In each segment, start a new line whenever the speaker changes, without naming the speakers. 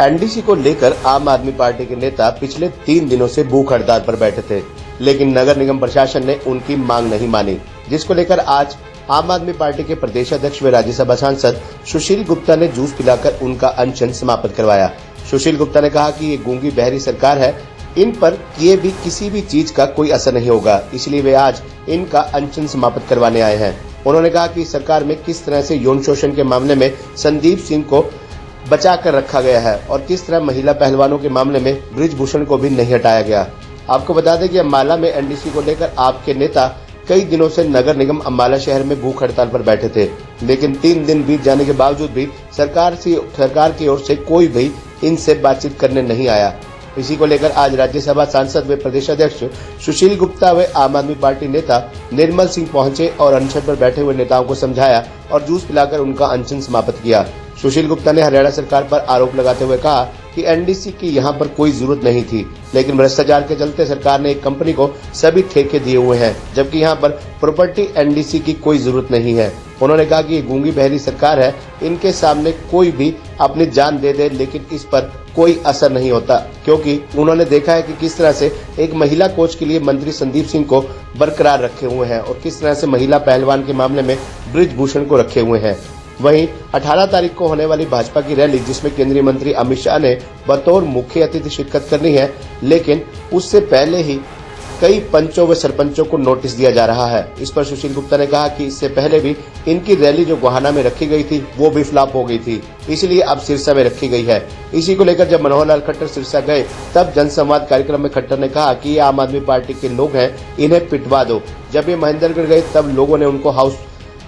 NDC को लेकर आम आदमी पार्टी के नेता पिछले 3 दिनों से भूख हड़ताल पर बैठे थे, लेकिन नगर निगम प्रशासन ने उनकी मांग नहीं मानी, जिसको लेकर आज आम आदमी पार्टी के प्रदेश अध्यक्ष व राज्यसभा सांसद सुशील गुप्ता ने जूस पिलाकर उनका अनशन समाप्त करवाया। सुशील गुप्ता ने कहा कि ये गूंगी बहरी सरकार है, इन पर किए भी किसी भी चीज का कोई असर नहीं होगा, इसलिए वे आज इनका अनशन समाप्त करवाने आए हैं। उन्होंने कहा कि सरकार में किस तरह से यौन शोषण के मामले में संदीप सिंह को बचा कर रखा गया है और किस तरह महिला पहलवानों के मामले में बृजभूषण को भी नहीं हटाया गया। आपको बता दें कि अम्बाला में एनडीसी को लेकर आपके नेता कई दिनों से नगर निगम अम्बाला शहर में भूख हड़ताल पर बैठे थे, लेकिन 3 दिन बीत जाने के बावजूद भी सरकार की ओर से कोई भी इनसे बातचीत करने नहीं आया। इसी को लेकर आज राज्यसभा सांसद व प्रदेश अध्यक्ष सुशील गुप्ता व आम आदमी पार्टी नेता निर्मल सिंह पहुंचे और अनशन पर बैठे हुए नेताओं को समझाया और जूस पिलाकर उनका अनशन समाप्त किया। सुशील गुप्ता ने हरियाणा सरकार पर आरोप लगाते हुए कहा कि एनडीसी की यहां पर कोई जरूरत नहीं थी, लेकिन भ्रष्टाचार के चलते सरकार ने एक कंपनी को सभी ठेके दिए हुए हैं, जबकि यहां पर प्रॉपर्टी एनडीसी की कोई जरूरत नहीं है। उन्होंने कहा कि ये गूंगी बहरी सरकार है, इनके सामने कोई भी अपनी जान दे दे, लेकिन इस पर कोई असर नहीं होता, क्योंकि उन्होंने देखा है कि किस तरह से एक महिला कोच के लिए मंत्री संदीप सिंह को बरकरार रखे हुए हैं और किस तरह से महिला पहलवान के मामले में बृजभूषण को रखे हुए हैं। वहीं 18 तारीख को होने वाली भाजपा की रैली, जिसमें केंद्रीय मंत्री अमित शाह ने बतौर मुख्य अतिथि शिरकत करनी है, लेकिन उससे पहले ही कई पंचों व सरपंचों को नोटिस दिया जा रहा है। इस पर सुशील गुप्ता ने कहा कि इससे पहले भी इनकी रैली जो गोहाना में रखी गई थी वो भी फ्लॉप हो गई थी, इसलिए अब सिरसा में रखी गई है। इसी को लेकर जब मनोहर लाल खट्टर सिरसा गए तब जनसंवाद कार्यक्रम में खट्टर ने कहा कि ये आम आदमी पार्टी के लोग हैं, इन्हें पिटवा दो। जब ये महेंद्रगढ़ गए तब लोगों ने उनको हाउस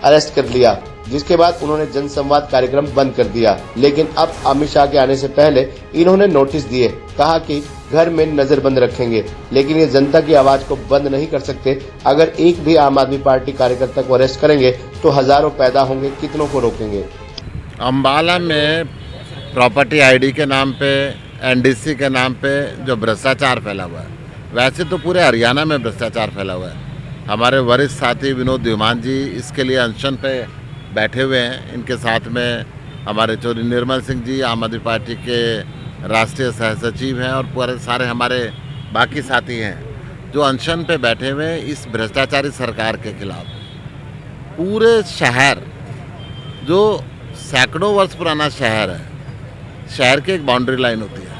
अरेस्ट कर लिया, जिसके बाद उन्होंने जनसंवाद कार्यक्रम बंद कर दिया। लेकिन अब अमित शाह के आने से पहले इन्होंने नोटिस दिए, कहा कि घर में नजरबंद रखेंगे, लेकिन ये जनता की आवाज को बंद नहीं कर सकते। अगर एक भी आम आदमी पार्टी कार्यकर्ता को अरेस्ट करेंगे तो हजारों पैदा होंगे, कितनों को रोकेंगे।
अम्बाला में प्रॉपर्टी आईडी के नाम पे, एनडीसी के नाम पे जो भ्रष्टाचार फैला हुआ है, वैसे तो पूरे हरियाणा में भ्रष्टाचार फैला हुआ है। हमारे वरिष्ठ साथी विनोद द्विमान जी इसके लिए अनशन पे बैठे हुए हैं। इनके साथ में हमारे चौधरी निर्मल सिंह जी आम आदमी पार्टी के राष्ट्रीय सह सचिव हैं और पूरे सारे हमारे बाकी साथी हैं जो अनशन पे बैठे हुए हैं इस भ्रष्टाचारी सरकार के खिलाफ। पूरे शहर, जो सैकड़ों वर्ष पुराना शहर है, शहर की एक बाउंड्री लाइन होती है,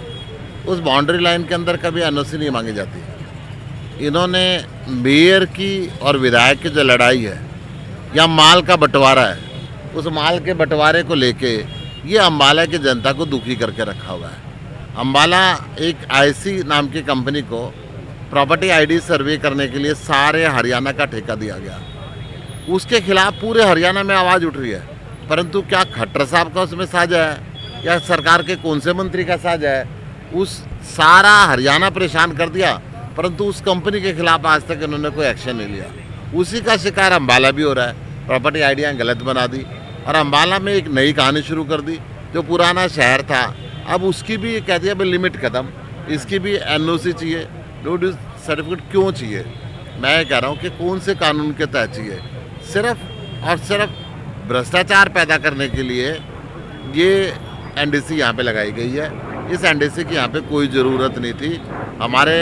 उस बाउंड्री लाइन के अंदर कभी एनओसी नहीं मांगी जाती। इन्होंने मेयर की और विधायक की जो लड़ाई है या माल का बंटवारा है, उस माल के बंटवारे को लेके ये अम्बाला की जनता को दुखी करके रखा हुआ है। अम्बाला एक आईसी नाम की कंपनी को प्रॉपर्टी आईडी सर्वे करने के लिए सारे हरियाणा का ठेका दिया गया। उसके खिलाफ पूरे हरियाणा में आवाज़ उठ रही है, परंतु क्या खट्टर साहब का उसमें साझा है या सरकार के कौन से मंत्री का साझा है? उस सारा हरियाणा परेशान कर दिया, परंतु उस कंपनी के खिलाफ आज तक इन्होंने कोई एक्शन नहीं लिया। उसी का शिकार अम्बाला भी हो रहा है। प्रॉपर्टी आइडियाँ गलत बना दी और अम्बाला में एक नई कहानी शुरू कर दी। जो पुराना शहर था अब उसकी भी कह दिया भाई लिमिट खत्म, इसकी भी एनओसी चाहिए, रोड सर्टिफिकेट क्यों चाहिए? मैं कह रहा हूँ कि कौन से कानून के तहत चाहिए? सिर्फ और सिर्फ भ्रष्टाचार पैदा करने के लिए ये एनडीसी यहाँ पे लगाई गई है। इस एनडीसी की यहाँ पे कोई ज़रूरत नहीं थी। हमारे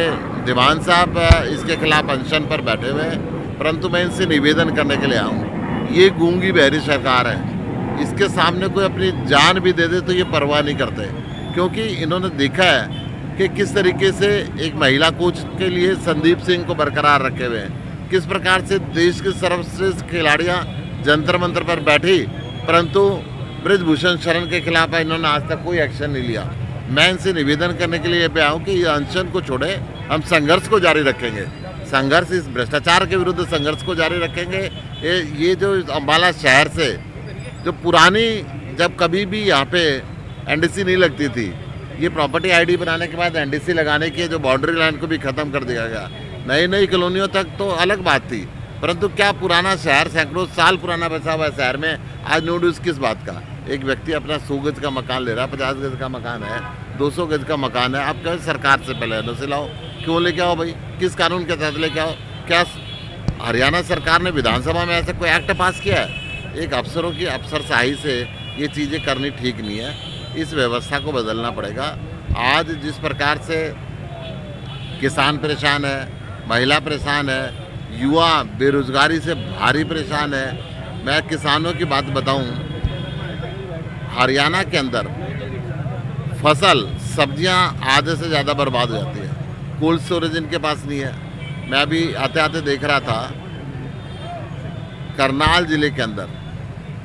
दीवान साहब इसके खिलाफ अनशन पर बैठे हुए हैं, परंतु मैं इनसे निवेदन करने के लिए आऊँ, ये गूंगी बहरी सरकार है, इसके सामने कोई अपनी जान भी दे दे तो ये परवाह नहीं करते, क्योंकि इन्होंने देखा है कि किस तरीके से एक महिला कोच के लिए संदीप सिंह को बरकरार रखे हुए हैं, किस प्रकार से देश की सर्वश्रेष्ठ खिलाड़ियाँ जंतर मंतर पर बैठी, परंतु बृजभूषण शरण के खिलाफ इन्होंने आज तक कोई एक्शन नहीं लिया। मैं इनसे निवेदन करने के लिए पे आऊँ कि ये अनशन को छोड़े, हम संघर्ष को जारी रखेंगे। संघर्ष, इस भ्रष्टाचार के विरुद्ध संघर्ष को जारी रखेंगे। ये जो अम्बाला शहर से जो पुरानी, जब कभी भी यहाँ पे एनडीसी नहीं लगती थी, ये प्रॉपर्टी आईडी बनाने के बाद एनडीसी लगाने की जो बाउंड्री लाइन को भी ख़त्म कर दिया गया। नई नई कॉलोनियों तक तो अलग बात थी, परंतु क्या पुराना शहर, सैकड़ों साल पुराना बसा हुआ शहर में आज नोटिस किस बात का? एक व्यक्ति अपना 100 गज का मकान ले रहा है, 50 गज का मकान है, 200 गज का मकान है, आप कहें सरकार से पहले एनओसी लाओ। क्यों लेके आओ भाई? किस कानून के तहत लेके आओ? क्या हरियाणा सरकार ने विधानसभा में ऐसा कोई एक्ट पास किया है? एक अफसरों की अफसरशाही से ये चीज़ें करनी ठीक नहीं है। इस व्यवस्था को बदलना पड़ेगा। आज जिस प्रकार से किसान परेशान है, महिला परेशान है, युवा बेरोजगारी से भारी परेशान है। मैं किसानों की बात बताऊं, हरियाणा के अंदर फसल सब्जियां आधे से ज़्यादा बर्बाद हो जाती है। कोल्ड स्टोरेज इनके पास नहीं है। मैं अभी आते आते देख रहा था, करनाल जिले के अंदर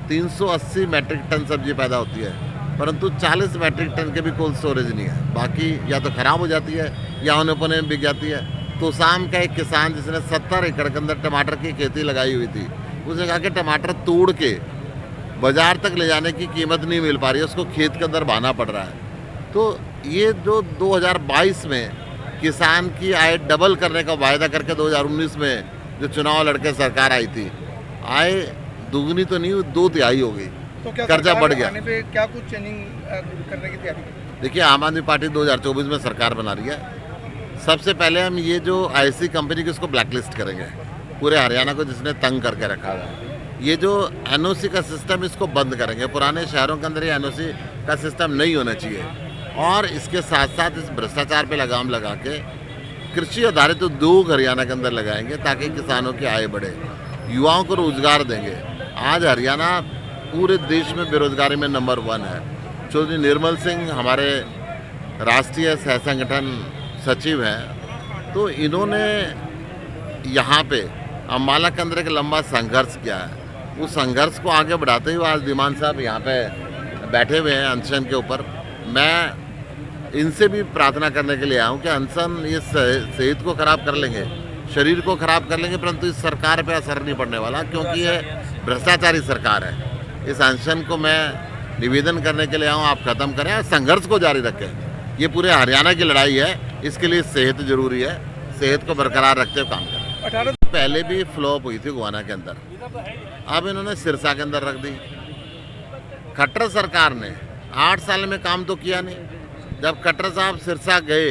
380 मैट्रिक टन सब्जी पैदा होती है, परंतु 40 मैट्रिक टन के भी कोल्ड स्टोरेज नहीं है। बाकी या तो ख़राब हो जाती है या होने पौने में बिक जाती है। तो शाम का एक किसान जिसने 70 एकड़ के अंदर टमाटर की खेती लगाई हुई थी, उसने कहा कि टमाटर तोड़ के बाजार तक ले जाने की कीमत नहीं मिल पा रही है, उसको खेत के अंदर बहाना पड़ रहा है। तो ये जो 2022 में किसान की आय डबल करने का वायदा करके 2019 में जो चुनाव लड़के सरकार आई थी, आय दुगनी तो नहीं, 2/3 हो गई।
तो क्या
कर्जा बढ़ गया।
आने पे क्या कुछ चेंजिंग करने की तैयारी है?
देखिए, आम आदमी पार्टी 2024 में सरकार बना रही है। सबसे पहले हम ये जो ऐसी कंपनी की उसको ब्लैकलिस्ट करेंगे, पूरे हरियाणा को जिसने तंग करके रखा हुआ है। ये जो एनओसी का सिस्टम, इसको बंद करेंगे। पुराने शहरों के अंदर ये एनओसी का सिस्टम नहीं होना चाहिए। और इसके साथ साथ इस भ्रष्टाचार पे लगाम लगा के कृषि आधारित उद्योग हरियाणा के अंदर लगाएंगे, ताकि किसानों की आय बढ़े, युवाओं को रोजगार देंगे। आज हरियाणा पूरे देश में बेरोजगारी में नंबर 1 है। चौधरी निर्मल सिंह हमारे राष्ट्रीय सह संगठन सचिव हैं, तो इन्होंने यहाँ पे अम्बाला के अंदर एक लंबा संघर्ष किया है। उस संघर्ष को आगे बढ़ाते हुए आज धीमान साहब यहाँ पे बैठे हुए हैं अनशन के ऊपर। मैं इनसे भी प्रार्थना करने के लिए आया हूँ कि अनशन ये सेहत को खराब कर लेंगे, शरीर को खराब कर लेंगे, परंतु इस सरकार पे असर नहीं पड़ने वाला, क्योंकि ये भ्रष्टाचारी सरकार है। इस अनशन को मैं निवेदन करने के लिए आऊँ, आप खत्म करें और संघर्ष को जारी रखें। ये पूरे हरियाणा की लड़ाई है, इसके लिए सेहत जरूरी है। सेहत को बरकरार रखते हुए काम करें।
18
पहले भी फ्लॉप हुई थी गोवाना के अंदर, अब इन्होंने सिरसा के अंदर रख दी। खट्टर सरकार ने 8 साल में काम तो किया नहीं। जब खट्टर साहब सिरसा गए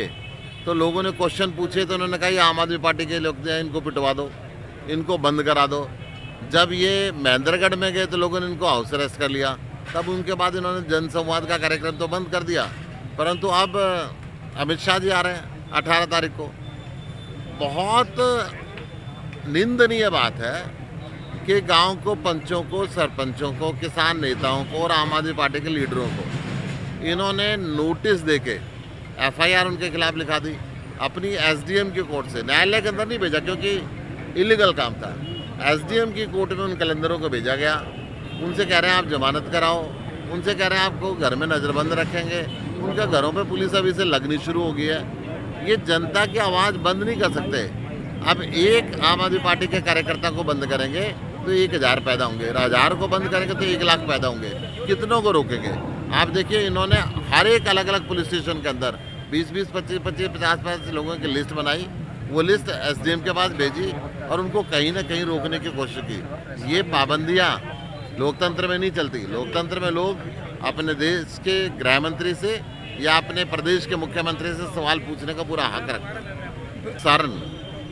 तो लोगों ने क्वेश्चन पूछे, तो उन्होंने कहा ये आम आदमी पार्टी के लोग हैं, इनको पिटवा दो, इनको बंद करा दो। जब ये महेंद्रगढ़ में गए तो लोगों ने इनको हाउस अरेस्ट कर लिया। तब उनके बाद इन्होंने जनसंवाद का कार्यक्रम तो बंद कर दिया, परंतु अब अमित शाह जी आ रहे हैं 18 तारीख को। बहुत निंदनीय बात है कि गांव को, पंचों को, सरपंचों को, किसान नेताओं को और आम आदमी पार्टी के लीडरों को इन्होंने नोटिस देके एफआईआर उनके खिलाफ लिखा दी अपनी एसडीएम की कोर्ट से। न्यायालय के अंदर नहीं भेजा क्योंकि इलीगल काम था। एसडीएम की कोर्ट में उन कैलेंडरों को भेजा गया। उनसे कह रहे हैं आप जमानत कराओ, उनसे कह रहे हैं आपको घर में नज़रबंद रखेंगे। उनके घरों पे पुलिस अभी से लगनी शुरू हो गई है। ये जनता की आवाज़ बंद नहीं कर सकते। अब एक आम आदमी पार्टी के कार्यकर्ता को बंद करेंगे तो 1000 पैदा होंगे, 1000 को बंद करेंगे तो 1 लाख पैदा होंगे। कितनों को रोकेंगे? आप देखिए, इन्होंने हर एक अलग अलग पुलिस स्टेशन के अंदर 20-20, 25-25, 50-50 लोगों की लिस्ट बनाई। वो लिस्ट एसडीएम के पास भेजी और उनको कहीं ना कहीं रोकने की कोशिश की। ये पाबंदियाँ लोकतंत्र में नहीं चलती। लोकतंत्र में लोग अपने देश के गृह मंत्री से या अपने प्रदेश के मुख्यमंत्री से सवाल पूछने का पूरा हक रखते हैं। सरन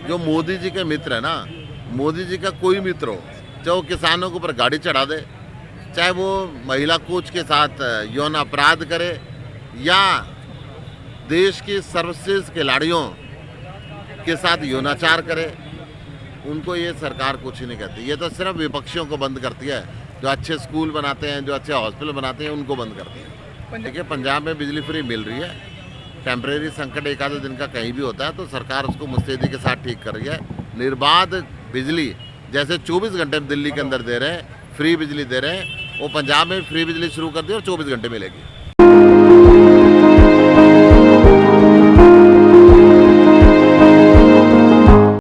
जो मोदी जी के मित्र है ना, मोदी जी का कोई मित्र हो, चाहे वो किसानों के ऊपर गाड़ी चढ़ा दे, चाहे वो महिला कोच के साथ यौन अपराध करे या देश की सर्वश्रेष्ठ खिलाड़ियों के साथ यौनाचार करे, उनको ये सरकार कुछ नहीं कहती। ये तो सिर्फ विपक्षियों को बंद करती है। जो अच्छे स्कूल बनाते हैं, जो अच्छे हॉस्पिटल बनाते हैं, उनको बंद करती है। देखिए, पंजाब में बिजली फ्री मिल रही है। टेम्परेरी संकट 1 आधे दिन का कहीं भी होता है तो सरकार उसको मुस्तैदी के साथ ठीक कर रही है। निर्बाध बिजली जैसे 24 घंटे दिल्ली के अंदर दे रहे हैं, फ्री बिजली दे रहे हैं, वो पंजाब में फ्री बिजली शुरू कर दी और 24 घंटे मिलेगी।